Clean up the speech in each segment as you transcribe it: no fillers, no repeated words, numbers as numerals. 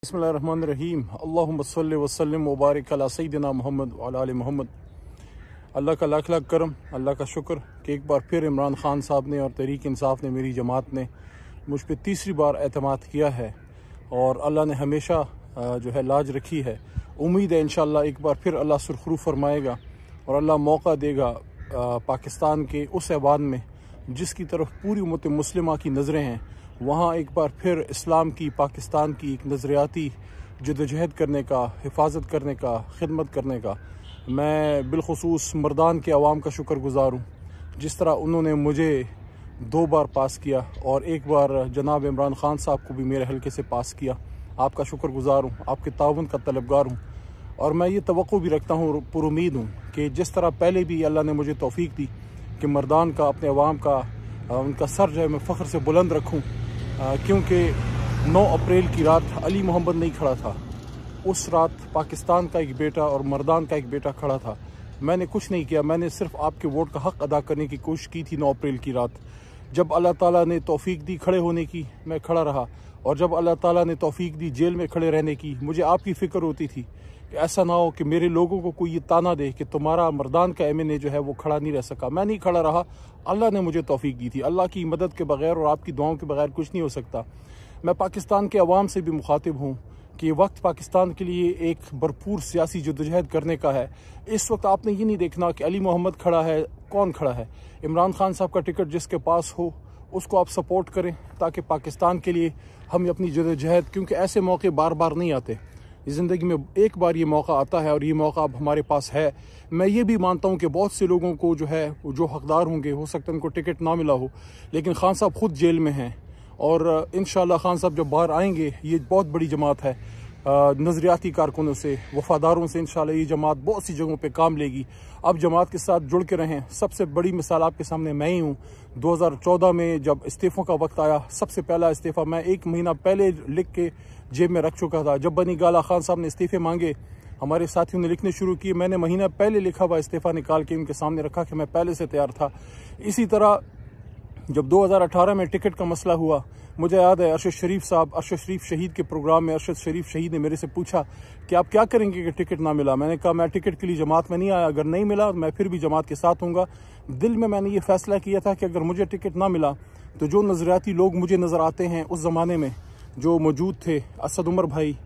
बिस्मिल्लाहिर्रहमानिर्रहीम। अल्लाहुम्मा सल्लि व सल्लिम व बारिक अला सय्यिदिना मोहम्मद व अला आलि मोहम्मद। अल्लाह का लाख लाख करम, अल्लाह का शुक्र कि एक बार फिर इमरान ख़ान साहब ने और तहरीक इंसाफ ने, मेरी जमात ने मुझ पर तीसरी बार एतमाद किया है और अल्लाह ने हमेशा जो है लाज रखी है। उम्मीद है इंशाअल्लाह एक बार फिर अल्लाह सुरखरू फरमाएगा और अल्लाह मौका देगा पाकिस्तान के उस ऐवान में जिसकी तरफ पूरी उम्मत मुस्लिमा की नज़रें हैं, वहाँ एक बार फिर इस्लाम की, पाकिस्तान की एक नज़रियाती जदोजहद करने का, हिफाजत करने का, खिदमत करने का मैं बिलखुसूस मर्दान के अवाम का शुक्रगुज़ार हूँ। जिस तरह उन्होंने मुझे 2 बार पास किया और एक बार जनाब इमरान ख़ान साहब को भी मेरे हल्के से पास किया, आपका शुक्रगुज़ार हूँ, आपके ताउन का तलबगार हूँ। और मैं ये तवक्को भी रखता हूँ, पुरुमीद हूँ कि जिस तरह पहले भी अल्लाह ने मुझे तौफीक दी कि मर्दान का, अपने अवाम का, उनका सर जो है मैं फ़ख्र से बुलंद रखूँ, क्योंकि 9 अप्रैल की रात अली मोहम्मद नहीं खड़ा था। उस रात पाकिस्तान का एक बेटा और मर्दान का एक बेटा खड़ा था। मैंने कुछ नहीं किया, मैंने सिर्फ आपके वोट का हक़ अदा करने की कोशिश की थी। 9 अप्रैल की रात जब अल्लाह ताला ने तौफीक दी खड़े होने की, मैं खड़ा रहा। और जब अल्लाह ताला ने तौफीक दी जेल में खड़े रहने की, मुझे आपकी फ़िक्र होती थी कि ऐसा ना हो कि मेरे लोगों को कोई ये ताना दे कि तुम्हारा मर्दान का MNA जो है वो खड़ा नहीं रह सका। मैं नहीं खड़ा रहा, अल्लाह ने मुझे तौफीक दी थी। अल्लाह की मदद के बगैर और आपकी दुआओं के बगैर कुछ नहीं हो सकता। मैं पाकिस्तान के अवाम से भी मुखातिब हूँ कि वक्त पाकिस्तान के लिए एक भरपूर सियासी जदोजहद करने का है। इस वक्त आपने ये नहीं देखना कि अली मोहम्मद खड़ा है, कौन खड़ा है। इमरान खान साहब का टिकट जिसके पास हो उसको आप सपोर्ट करें ताकि पाकिस्तान के लिए हम अपनी जदोजहद, क्योंकि ऐसे मौके बार बार नहीं आते, ज़िंदगी में एक बार ये मौका आता है और ये मौका अब हमारे पास है। मैं ये भी मानता हूँ कि बहुत से लोगों को जो है जो हकदार होंगे, हो सकता है उनको टिकट ना मिला हो, लेकिन खान साहब खुद जेल में हैं और इंशाअल्लाह खान साहब जब बाहर आएंगे, ये बहुत बड़ी जमात है, नज़रियाती कारकुनों से, वफादारों से इंशाअल्लाह ये जमात बहुत सी जगहों पे काम लेगी। अब जमात के साथ जुड़ के रहें। सबसे बड़ी मिसाल आपके सामने मैं ही हूँ। 2014 में जब इस्तीफ़ों का वक्त आया, सबसे पहला इस्तीफ़ा मैं 1 महीना पहले लिख के जेब में रख चुका था। जब बनी गाला खान साहब ने इस्तीफ़े मांगे, हमारे साथियों ने लिखने शुरू किए, मैंने महीना पहले लिखा हुआ इस्तीफ़ा निकाल के उनके सामने रखा कि मैं पहले से तैयार था। इसी तरह जब 2018 में टिकट का मसला हुआ, मुझे याद है अरशद शरीफ साहब, अरशद शरीफ शहीद के प्रोग्राम में अरशद शरीफ शहीद ने मेरे से पूछा कि आप क्या करेंगे कि टिकट ना मिला। मैंने कहा मैं टिकट के लिए जमात में नहीं आया, अगर नहीं मिला मैं फिर भी जमात के साथ हूँगा। दिल में मैंने ये फैसला किया था कि अगर मुझे टिकट ना मिला तो जो नज़रियाती लोग मुझे नज़र आते हैं उस ज़माने में जो मौजूद थे, असद उमर भाई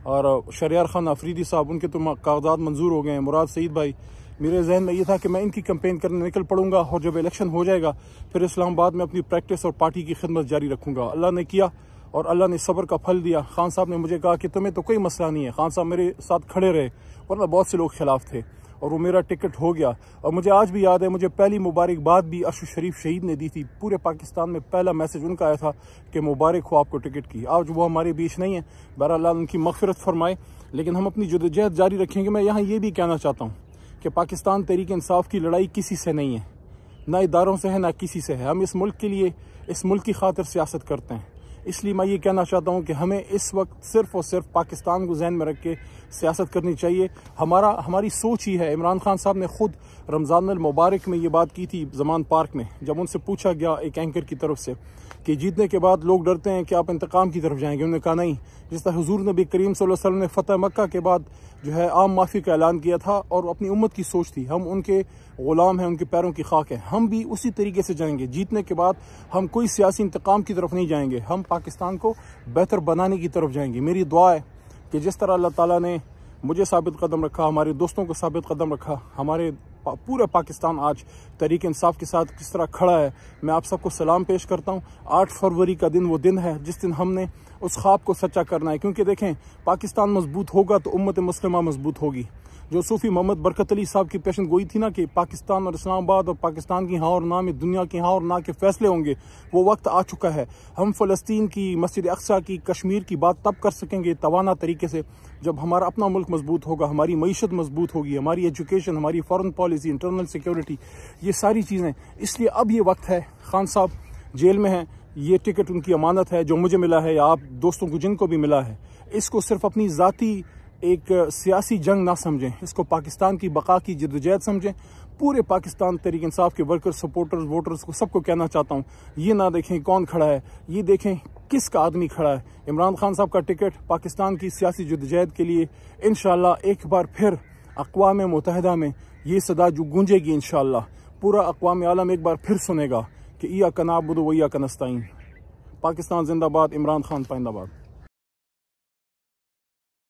और शरियार खान अफरीदी साहब, उनके तो कागजात मंजूर हो गए हैं, मुराद सईद भाई, मेरे जहन में ये था कि मैं इनकी कैंपेन करने निकल पड़ूंगा और जब इलेक्शन हो जाएगा फिर इस्लामाबाद में अपनी प्रैक्टिस और पार्टी की खिदमत जारी रखूंगा। अल्लाह ने किया और अल्लाह ने सब्र का फल दिया। खान साहब ने मुझे कहा कि तुम्हें तो कोई मसला नहीं है। खान साहब मेरे साथ खड़े रहे वरना बहुत से लोग खिलाफ थे और वो मेरा टिकट हो गया। और मुझे आज भी याद है, मुझे पहली मुबारकबाद भी अरशद शरीफ शहीद ने दी थी। पूरे पाकिस्तान में पहला मैसेज उनका आया था कि मुबारक हो आपको टिकट की। आज वो हमारे बीच नहीं है, बहरहाल उनकी मग़फ़िरत फरमाए, लेकिन हम अपनी जदोजहद जारी रखेंगे। मैं यहाँ ये भी कहना चाहता हूँ कि पाकिस्तान तहरीक इंसाफ की लड़ाई किसी से नहीं है, ना इदारों से है ना किसी से है। हम इस मुल्क के लिए, इस मुल्क की खातिर सियासत करते हैं। इसलिए मैं ये कहना चाहता हूँ कि हमें इस वक्त सिर्फ़ और सिर्फ पाकिस्तान को जहन में रख के सियासत करनी चाहिए। हमारी सोच ही है। इमरान खान साहब ने खुद रमज़ान अल मुबारक में ये बात की थी ज़मान पार्क में, जब उनसे पूछा गया एक एंकर की तरफ से कि जीतने के बाद लोग डरते हैं कि आप इंतकाम की तरफ जाएंगे। उन्होंने कहा नहीं, जिस तरह हुजूर नबी करीम सल्लल्लाहु अलैहि वसल्लम ने फ़तह मक्का के बाद जो है आम माफ़ी का ऐलान किया था और अपनी उम्मत की सोच थी, हम उनके ग़ुलाम हैं, उनके पैरों की खाक हैं, हम भी उसी तरीके से जाएंगे। जीतने के बाद हम कोई सियासी इंतकाम की तरफ नहीं जाएंगे, हम पाकिस्तान को बेहतर बनाने की तरफ जाएंगे। मेरी दुआ है कि जिस तरह अल्लाह ताला ने मुझे साबित कदम रखा, हमारे दोस्तों को साबित कदम रखा, हमारे पूरा पाकिस्तान आज तहरीक इंसाफ के साथ किस तरह खड़ा है, मैं आप सबको सलाम पेश करता हूँ। 8 फरवरी का दिन वो दिन है जिस दिन हमने उस ख्वाब को सच्चा करना है, क्योंकि देखें पाकिस्तान मजबूत होगा तो उम्मत मुस्लिमा मजबूत होगी। जो सूफ़ी मोहम्मद बरकत अली साहब की पेशन गोई थी ना कि पाकिस्तान और इस्लामाबाद और पाकिस्तान की हाँ और ना में दुनिया की हाँ और ना के फैसले होंगे, वो वक्त आ चुका है। हम फ़लस्तीन की, मस्जिद अक्सा की, कश्मीर की बात तब कर सकेंगे तवाना तरीके से जब हमारा अपना मुल्क मजबूत होगा, हमारी मईशत मजबूत होगी, हमारी एजुकेशन, हमारी फ़ॉरेन पॉलिसी, इंटरनल सिक्योरिटी, ये सारी चीज़ें। इसलिए अब ये वक्त है। खान साहब जेल में हैं, ये टिकट उनकी अमानत है जो मुझे मिला है या आप दोस्तों को जिनको भी मिला है, इसको सिर्फ अपनी ज़ाती एक सियासी जंग ना समझें, इसको पाकिस्तान की बका की जद्दोजहद समझें। पूरे पाकिस्तान तहरीक इंसाफ के वर्कर्स, सपोर्टर्स, वोटर्स को सबको कहना चाहता हूँ, ये ना देखें कौन खड़ा है, ये देखें किसका आदमी खड़ा है। इमरान खान साहब का टिकट पाकिस्तान की सियासी जद्दोजहद के लिए इंशाअल्लाह एक बार फिर अक़वाम मुत्तहिदा में ये सदा जो गूंजेगी, इंशाअल्लाह पूरा अक़वाम आलम एक बार फिर सुनेगा कि इय्याका नअबुदु व इय्याका नस्तईन। पाकिस्तान जिंदाबाद, इमरान खान पाइंदाबाद।